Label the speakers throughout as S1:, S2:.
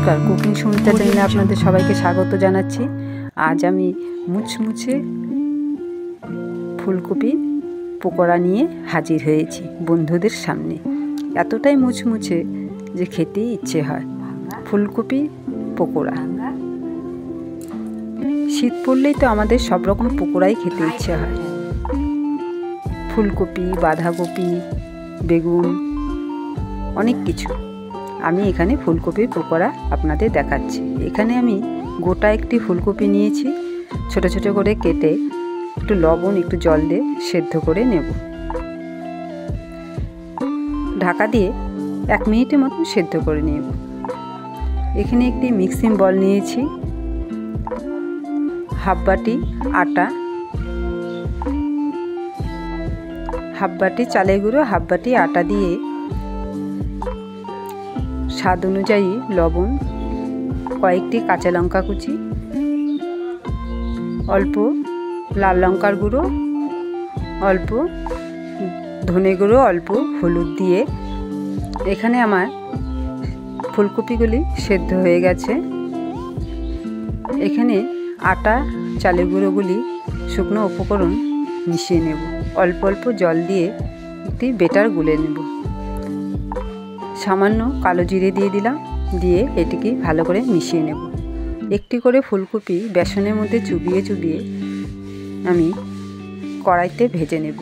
S1: নমস্কার, কুকিং সুমিতা চ্যানেলে আপনাদের সবাইকে স্বাগত জানাচ্ছি। আজ আমি মুচমুচে ফুলকপি পকোড়া নিয়ে হাজির হয়েছি বন্ধুদের সামনে। এতটাই মুচমুচে যে খেতেই ইচ্ছে হয়। ফুলকপি পকোড়া, শীত পড়লেই তো আমাদের সব রকম পকোড়াই খেতে ইচ্ছে হয়। ফুলকপি, বাঁধাকপি, বেগুন, অনেক কিছু। আমি এখানে ফুলকপির পকোড়া আপনাদের দেখাচ্ছি। এখানে আমি গোটা একটি ফুলকপি নিয়েছি, ছোট ছোট করে কেটে একটু লবণ একটু জল দিয়ে সেদ্ধ করে নেব। ঢাকা দিয়ে 1 মিনিটের মতন সেদ্ধ করে নেব। এখানে একটি মিক্সিং বল নিয়েছি, হাফ বাটি আটা, হাফ বাটি চালের গুঁড়ো, হাফ বাটি আটা দিয়ে স্বাদ অনুযায়ী লবণ, কয়েকটি কাঁচা লঙ্কা কুচি, অল্প লাল লঙ্কার গুঁড়ো, অল্প ধনে গুঁড়ো, অল্প হলুদ দিয়ে এখানে আমার ফুলকপিগুলি সেদ্ধ হয়ে গেছে। এখানে আটা চালের গুঁড়োগুলি শুকনো উপকরণ মিশিয়ে নেব। অল্প অল্প জল দিয়ে একটি বেটার গুলে নেব। সামান্য কালো জিরে দিয়ে দিলাম, দিয়ে এটিকে ভালো করে মিশিয়ে নেব। একটি করে ফুলকপি বেসনের মধ্যে চুবিয়ে চুবিয়ে আমি কড়াইতে ভেজে নেব।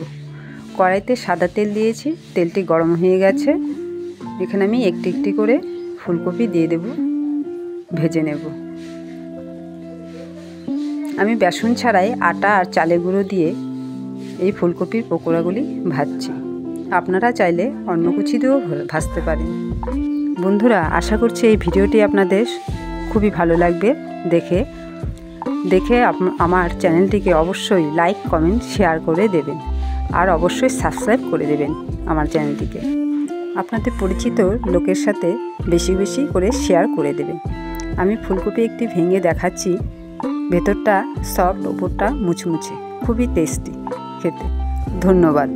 S1: কড়াইতে সাদা তেল দিয়েছি, তেলটি গরম হয়ে গেছে। এখানে আমি একটি একটি করে ফুলকপি দিয়ে দেব, ভেজে নেব। আমি বেসন ছাড়াই আটা আর চালের গুঁড়ো দিয়ে এই ফুলকপির পকোড়াগুলি ভাজছি। আপনারা চাইলে অন্য কিছু দিয়েও ভাজতে পারেন। বন্ধুরা, আশা করছি এই ভিডিওটি আপনাদের খুবই ভালো লাগবে। দেখে আমার চ্যানেলটিকে অবশ্যই লাইক, কমেন্ট, শেয়ার করে দেবেন। আর অবশ্যই সাবস্ক্রাইব করে দেবেন আমার চ্যানেলটিকে। আপনাদের পরিচিত লোকের সাথে বেশি বেশি করে শেয়ার করে দেবেন। আমি ফুলকপি একটি ভেঙে দেখাচ্ছি। ভেতরটা সফট, ওপরটা মুচমুচে, খুবই টেস্টি খেতে। ধন্যবাদ।